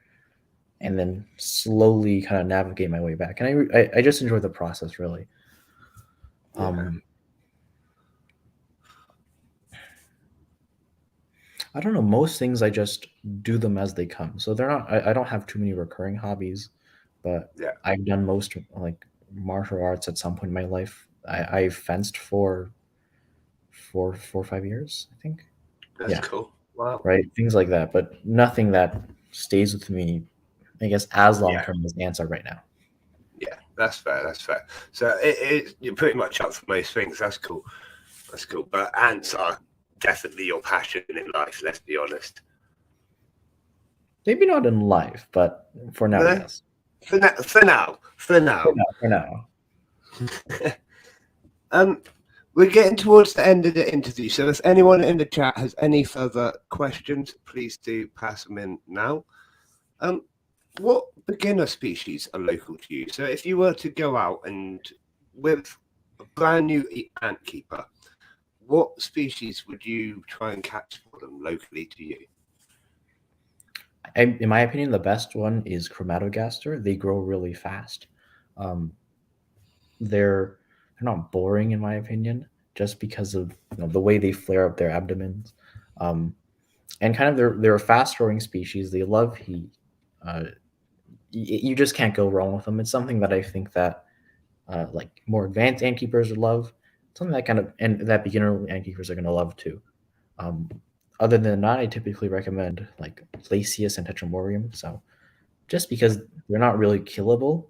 and then slowly kind of navigate my way back. And I just enjoy the process really. yeah, I don't know. Most things I just do them as they come. So they're not. I don't have too many recurring hobbies, but yeah. I've done most like martial arts at some point in my life. I fenced for 5 years, I think. That's Yeah, cool. Wow. right. Things like that, but nothing that stays with me. I guess as long Yeah, term as ants are right now. yeah. That's fair. That's fair. So you're pretty much up for most things. That's cool. That's cool. But ants are definitely your passion in life. Let's be honest. Maybe not in life, but for now, No, yes. for now. For For now. now, for now. Um, we're getting towards the end of the interview, so if anyone in the chat has any further questions, please do pass them in now. What beginner species are local to you? So if you were to go out and with a brand new ant keeper, what species would you try and catch for them locally to you? In my opinion, the best one is chromatogaster. They grow really fast. They're not boring in my opinion, just because of the way they flare up their abdomens, and kind of they're a fast growing species. They love heat. You just can't go wrong with them. It's something that I think that like more advanced ant keepers would love. Something that kind of and that beginner ant keepers are going to love too. Um, Other than that, I typically recommend like Placius and Tetramorium. So just because they're not really killable,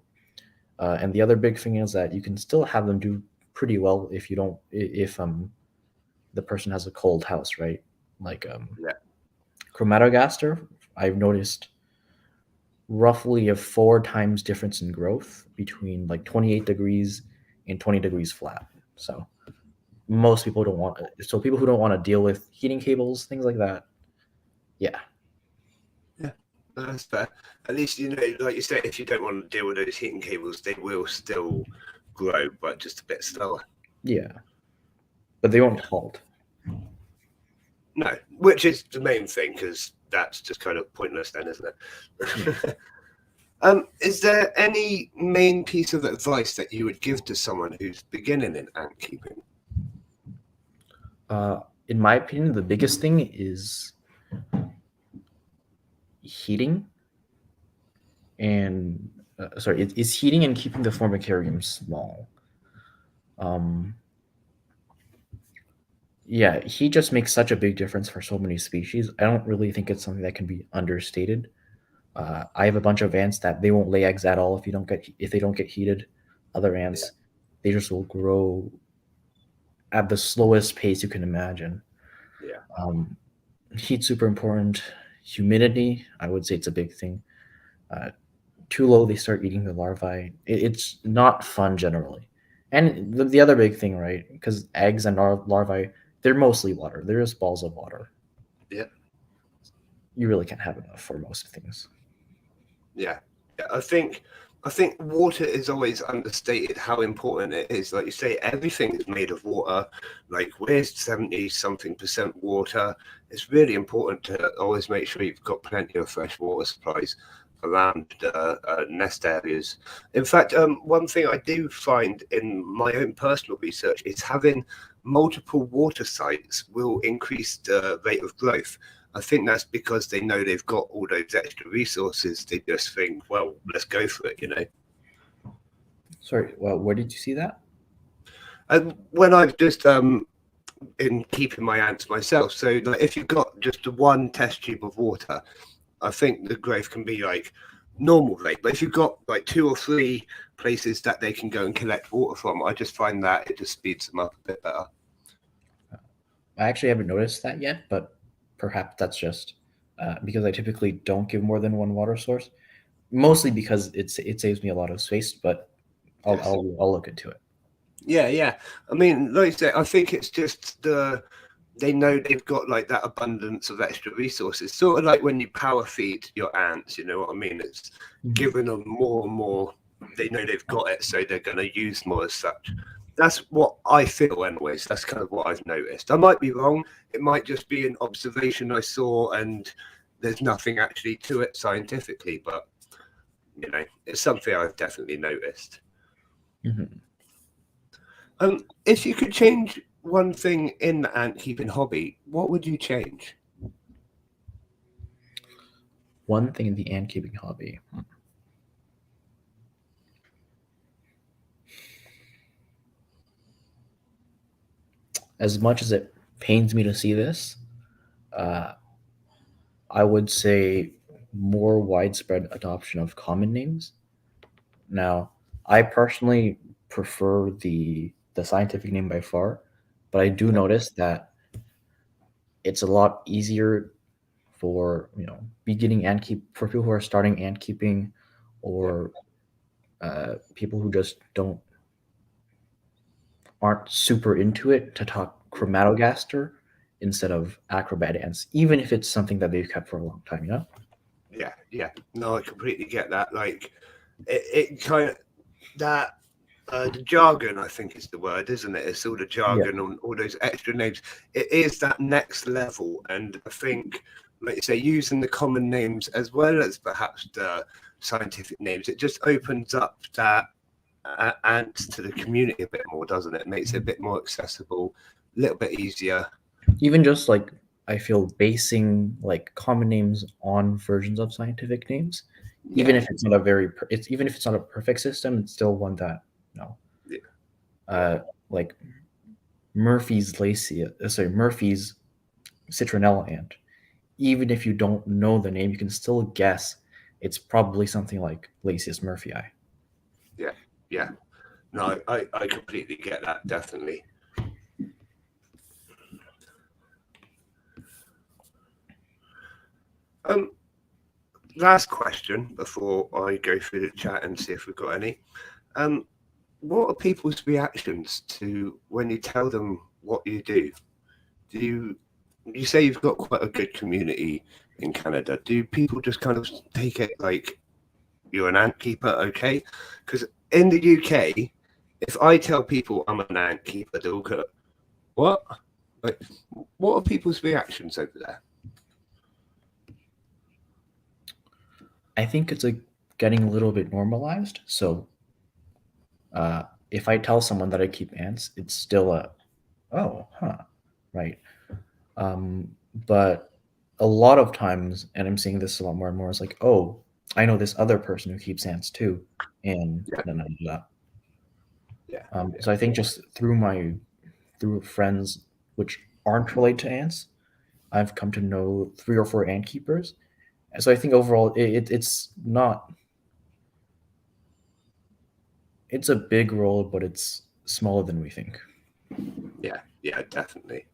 and the other big thing is that you can still have them do pretty well if you don't if the person has a cold house, right? Like Yeah. Chromatogaster, I've noticed roughly a 4 times difference in growth between like 28 degrees and 20 degrees flat. So most people don't want it. So people who don't want to deal with heating cables, things like that. Yeah. Yeah, that's fair. At least, like you say, if you don't want to deal with those heating cables, they will still grow, but just a bit slower. Yeah. But they won't halt. No, which is the main thing, because that's just kind of pointless then, isn't it? Is there any main piece of advice that you would give to someone who's beginning in ant keeping? In my opinion, the biggest thing is heating and it's heating and keeping the formicarium small. Yeah, heat just makes such a big difference for so many species. I don't really think it's something that can be understated. I have a bunch of ants that they won't lay eggs at all if they don't get heated. Other ants, they just will grow at the slowest pace you can imagine. Yeah. Heat's super important. Humidity, I would say it's a big thing. Too low, they start eating the larvae. It's not fun generally. And the other big thing, right? Because eggs and larvae, they're mostly water. They're just balls of water. Yeah. You really can't have enough for most things. Yeah. I think water is always understated how important it is. Like you say, everything is made of water. Like we're 70-something% water. It's really important to always make sure you've got plenty of fresh water supplies around nest areas. In fact, one thing I do find in my own personal research is having multiple water sites will increase the rate of growth. I think that's because they know they've got all those extra resources. They just think, well, let's go for it. Sorry, well, where did you see that? And when I've just in keeping my ants myself, so like if you've got just one test tube of water, I think the growth can be like normal rate. But if you've got like 2 or 3 places that they can go and collect water from, I just find that it just speeds them up a bit better. I actually haven't noticed that yet, but perhaps that's just because I typically don't give more than one water source. Mostly because it saves me a lot of space, but I'll look into it. Yeah. I mean, like I said, I think it's just they know they've got like that abundance of extra resources. Sort of like when you power feed your ants, you know what I mean? It's giving them more and more. They know they've got it, so they're going to use more as such. That's what I feel anyways. That's kind of what I've noticed. I might be wrong. It might just be an observation I saw and there's nothing actually to it scientifically, but it's something I've definitely noticed. If you could change one thing in the ant keeping hobby, what would you change? One thing in the ant keeping hobby. As much as it pains me to see this, I would say more widespread adoption of common names. Now, I personally prefer the scientific name by far, but I do notice that it's a lot easier for beginning for people who are starting ant keeping, or people who just don't aren't super into it to talk chromatogaster instead of acrobat ants, even if it's something that they've kept for a long time, you know? Yeah. No, I completely get that. Like, it kind of that the jargon, I think, is the word, isn't it? It's all the jargon on all those extra names. It is that next level, and I think, like you say, using the common names as well as perhaps the scientific names, it just opens up that ants to the community a bit more, doesn't it? It makes it a bit more accessible, a little bit easier. Even just like I feel basing like common names on versions of scientific names, even if it's not a even if it's not a perfect system, it's still one that like Murphy's citronella ant. Even if you don't know the name, you can still guess it's probably something like Lasius murphyi. Yeah. No, I completely get that, definitely. Last question before I go through the chat and see if we've got any. What are people's reactions to when you tell them what you do? Do you say you've got quite a good community in Canada? Do people just kind of take it like you're an ant keeper, okay? Because in the UK, if I tell people I'm an ant keeper, they'll go, "What? Like, what are people's reactions over there?" I think it's like getting a little bit normalized. So if I tell someone that I keep ants, it's still right. But a lot of times, and I'm seeing this a lot more and more, it's like, oh, I know this other person who keeps ants too, and then I do that. So I think just through friends which aren't related to ants, I've come to know 3 or 4 ant keepers. And so I think overall it's not. It's a big role, but it's smaller than we think. Yeah, definitely.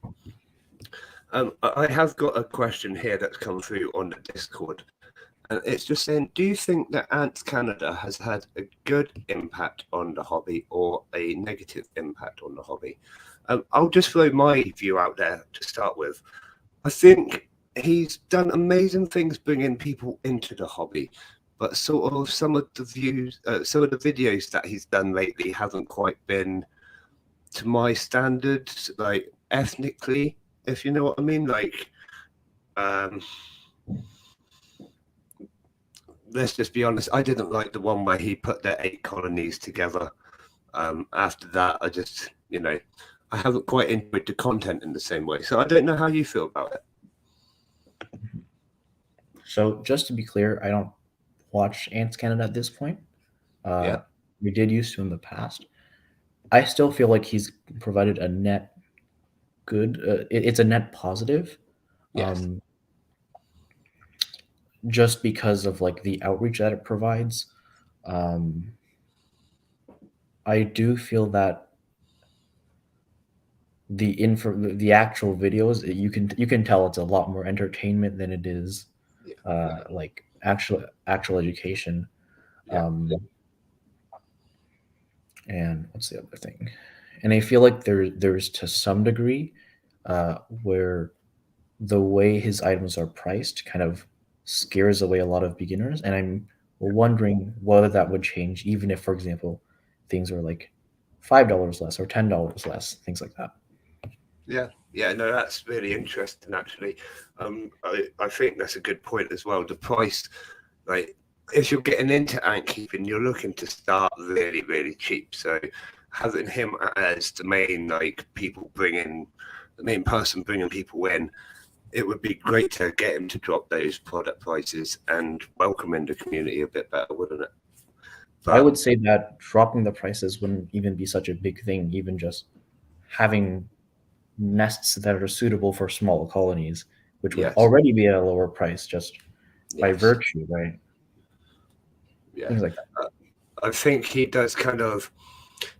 I have got a question here that's come through on the Discord. And it's just saying, do you think that Ants Canada has had a good impact on the hobby or a negative impact on the hobby? I'll just throw my view out there to start with. I think he's done amazing things bringing people into the hobby, but sort of some of the videos that he's done lately haven't quite been to my standards, like ethnically, if you know what I mean. Like, let's just be honest, I didn't like the one where he put their 8 colonies together. After that, I just, I haven't quite enjoyed the content in the same way. So I don't know how you feel about it. So just to be clear, I don't watch Ants Canada at this point. We did used to in the past. I still feel like he's provided a net good. It's a net positive. Yes. Just because of like the outreach that it provides. I do feel that the actual videos, you can tell it's a lot more entertainment than it is like actual education. And what's the other thing? And I feel like there's to some degree where the way his items are priced kind of scares away a lot of beginners, and I'm wondering whether that would change, even if, for example, things were like $5 less or $10 less, things like that. Yeah, no, that's really interesting, actually. I think that's a good point as well. The price, like, if you're getting into ant keeping, you're looking to start really, really cheap. So having him as the main, like, the main person bringing people in, it would be great to get him to drop those product prices and welcome in the community a bit better, wouldn't it? I would say that dropping the prices wouldn't even be such a big thing, even just having nests that are suitable for small colonies, which would already be at a lower price just by virtue, right? Yeah. Things like that. I think he does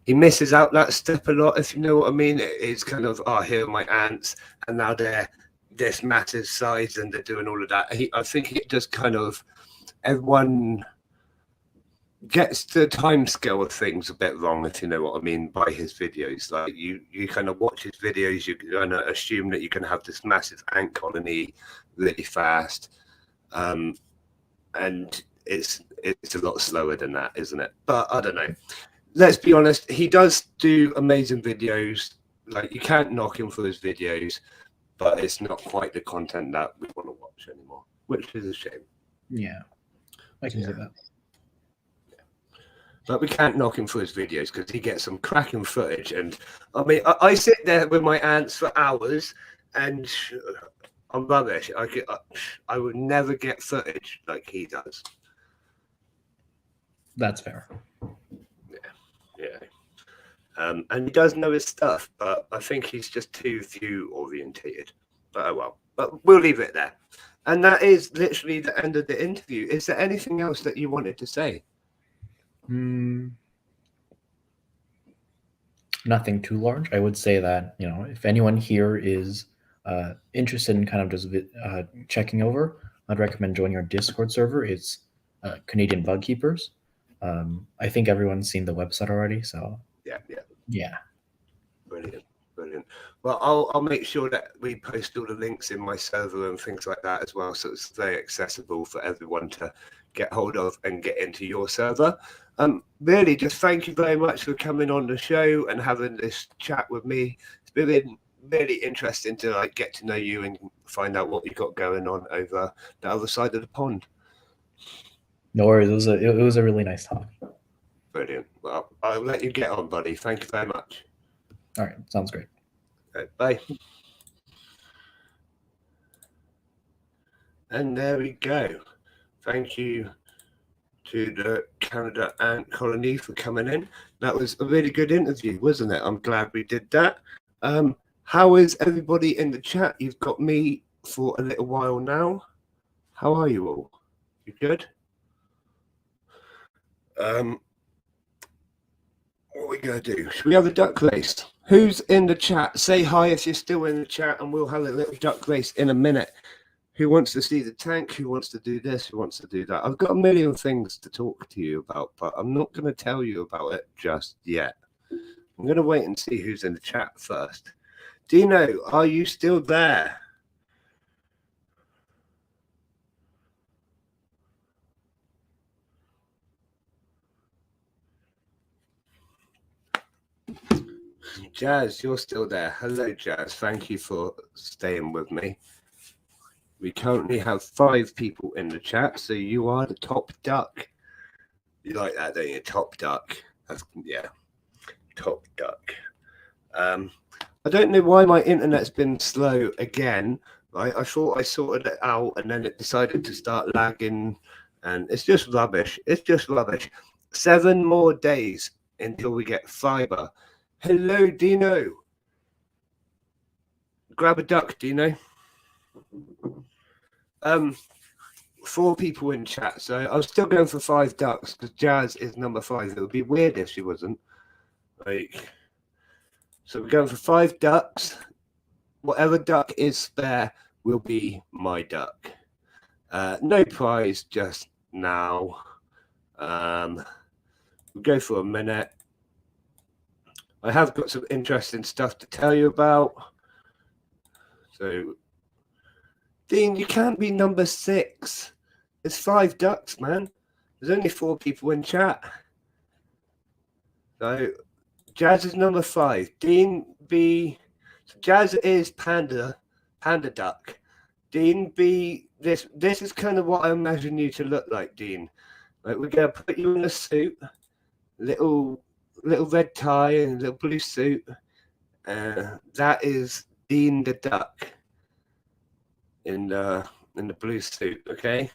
he misses out that step a lot, if you know what I mean. It's kind of, here are my ants, and now they're this massive size and they're doing all of that. I think it just kind of, everyone gets the time scale of things a bit wrong, if you know what I mean by his videos. Like you kind of watch his videos, you're gonna assume that you're gonna have this massive ant colony really fast, and it's a lot slower than that, isn't it? But I don't know. Let's be honest, he does do amazing videos. Like you can't knock him for his videos, but it's not quite the content that we want to watch anymore, which is a shame. Yeah, I can see that. But we can't knock him for his videos because he gets some cracking footage. And I mean, I sit there with my ants for hours, and I'm rubbish. I would never get footage like he does. That's fair. Yeah. And he does know his stuff, but I think he's just too view orientated. But oh well. But we'll leave it there. And that is literally the end of the interview. Is there anything else that you wanted to say? Nothing too large. I would say that, if anyone here is interested in kind of just checking over, I'd recommend joining our Discord server. It's Canadian Bug Keepers. I think everyone's seen the website already, so yeah. Brilliant. Well, I'll make sure that we post all the links in my server and things like that as well, so it's very accessible for everyone to get hold of and get into your server. Really, just thank you very much for coming on the show and having this chat with me. It's been really interesting to get to know you and find out what you got going on over the other side of the pond. No worries. It was a really nice talk. Brilliant. Well, I'll let you get on, buddy. Thank you very much. All right. Sounds great. Okay, bye. And there we go. Thank you to the Canada Ant Colony for coming in. That was a really good interview, wasn't it? I'm glad we did that. How is everybody in the chat? You've got me for a little while now. How are you all? You good? What are we going to do? Should we have a duck race? Who's in the chat? Say hi if you're still in the chat, and we'll have a little duck race in a minute. Who wants to see the tank? Who wants to do this? Who wants to do that? I've got a million things to talk to you about, but I'm not going to tell you about it just yet. I'm going to wait and see who's in the chat first. Dino, are you still there? Jazz, you're still there. Hello, Jazz. Thank you for staying with me. We currently have 5 people in the chat, so you are the top duck. You like that, don't you? Top duck. Yeah, top duck. I don't know why my internet's been slow again. Right? I thought I sorted it out, and then it decided to start lagging, and it's just rubbish. It's just rubbish. 7 more days until we get fiber. Hello, Dino. Grab a duck, Dino. 4 people in chat, so I was still going for 5 ducks because Jazz is number 5. It would be weird if she wasn't. So we're going for 5 ducks. Whatever duck is spare will be my duck. No prize just now. We'll go for a minute. I have got some interesting stuff to tell you about. So, Dean, you can't be number 6. There's 5 ducks, man. There's only 4 people in chat. So, Jazz is number 5. Dean B. So Jazz is panda duck. Dean B. This is kind of what I imagine you to look like, Dean. Like we're gonna put you in a suit, little red tie and a little blue suit. That is Dean the duck in the blue suit. Okay.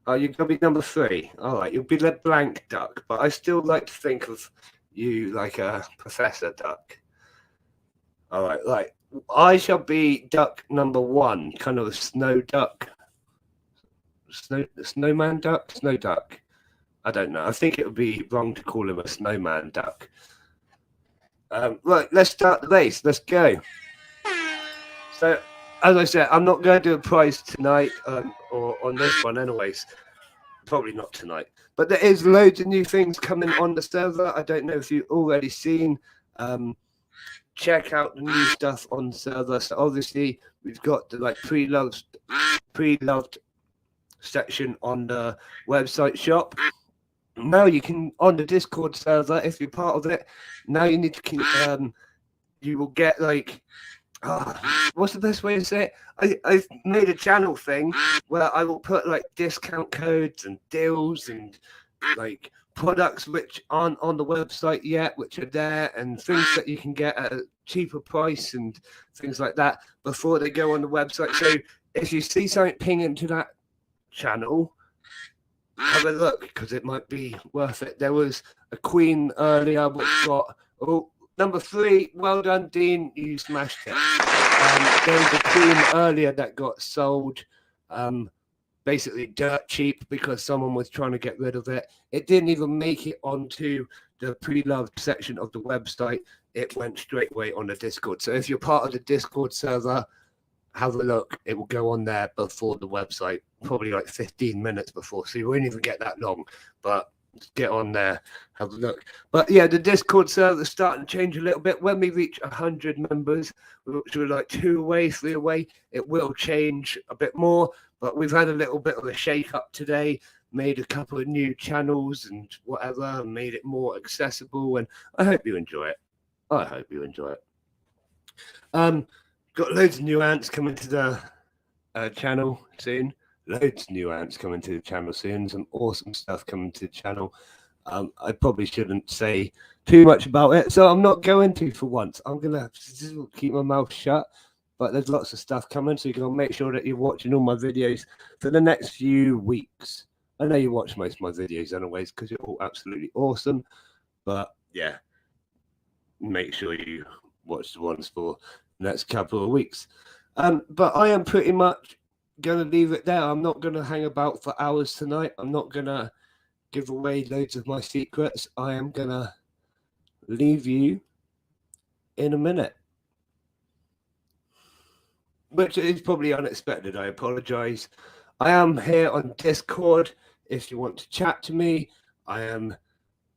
Oh, you're gonna be number 3. All right, you'll be the blank duck, but I still like to think of you like a professor duck. All right, right. I shall be duck number 1, kind of a snow duck. Snowman duck? Snow duck. I don't know. I think it would be wrong to call him a snowman duck. Right, let's start the race. Let's go. So, as I said, I'm not going to do a prize tonight or on this one anyways. Probably not tonight. But there is loads of new things coming on the server. I don't know if you've already seen. Check out the new stuff on the server. So obviously we've got the like pre-loved section on the website shop. Now you can, on the Discord server, if you're part of it, now you need to you will get like, what's the best way to say it? I've made a channel thing where I will put like discount codes and deals and like products which aren't on the website yet, which are there, and things that you can get at a cheaper price and things like that before they go on the website. So if you see something ping into that channel, have a look, because it might be worth it. There was a queen earlier which got number 3. Well done, Dean, you smashed it. There was a queen earlier that got sold basically dirt cheap because someone was trying to get rid of it. It didn't even make it onto the pre-loved section of the website. It went straight away on the Discord. So if you're part of the Discord server, have a look. It will go on there before the website, probably like 15 minutes before. So you won't even get that long. But get on there, have a look. But yeah, the Discord server is starting to change a little bit. When we reach 100 members, which we're like 2 away, 3 away, it will change a bit more. But we've had a little bit of a shake up today, made a couple of new channels and whatever, and made it more accessible. And I hope you enjoy it. I hope you enjoy it. Got loads of new ants coming to the channel soon. Loads of new ants coming to the channel soon. Some awesome stuff coming to the channel. I probably shouldn't say too much about it, so I'm not going to for once. I'm going to keep my mouth shut. But there's lots of stuff coming, so you can make sure that you're watching all my videos for the next few weeks. I know you watch most of my videos anyways because you're all absolutely awesome. But yeah, make sure you watch the ones for the next couple of weeks. But I am pretty much going to leave it there. I'm not going to hang about for hours tonight. I'm not going to give away loads of my secrets. I am going to leave you in a minute. Which is probably unexpected. I apologize. I am here on Discord if you want to chat to me. I am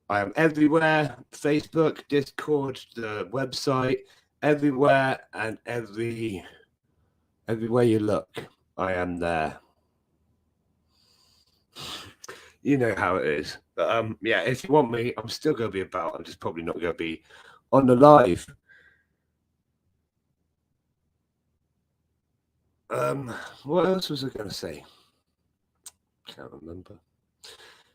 everywhere. Facebook, Discord, the website, everywhere and everywhere you look, I am there. You know how it is. But yeah, if you want me, I'm still going to be about. I'm just probably not going to be on the live. What else was I going to say? Can't remember.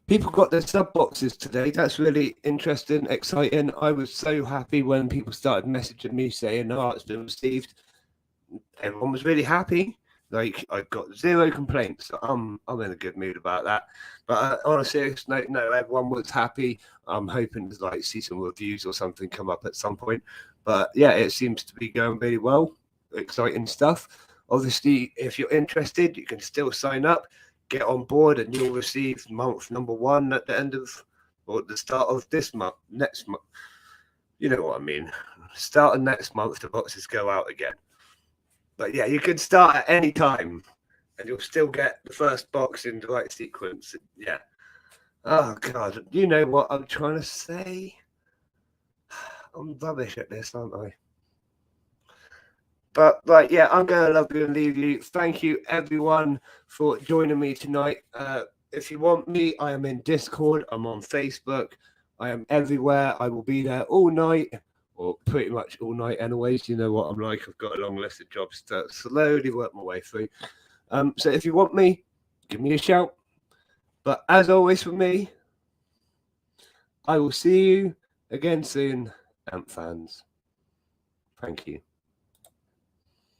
People got their sub boxes today. That's really interesting, exciting. I was so happy when people started messaging me saying, "Oh, it's been received." Everyone was really happy. Like, I've got 0 complaints. So I'm in a good mood about that. But on a serious note, no, everyone was happy. I'm hoping to like see some reviews or something come up at some point. But yeah, it seems to be going really well. Exciting stuff. Obviously, if you're interested, you can still sign up, get on board, and you'll receive month number 1 at the end of, or the start of this month, next month. You know what I mean. Start of next month, the boxes go out again. But yeah, you can start at any time, and you'll still get the first box in the right sequence. Yeah. Oh, God. You know what I'm trying to say? I'm rubbish at this, aren't I? But right, yeah, I'm going to love you and leave you. Thank you, everyone, for joining me tonight. If you want me, I am in Discord. I'm on Facebook. I am everywhere. I will be there all night, or pretty much all night anyways. You know what I'm like. I've got a long list of jobs to slowly work my way through. So if you want me, give me a shout. But as always for me, I will see you again soon, Amp fans. Thank you.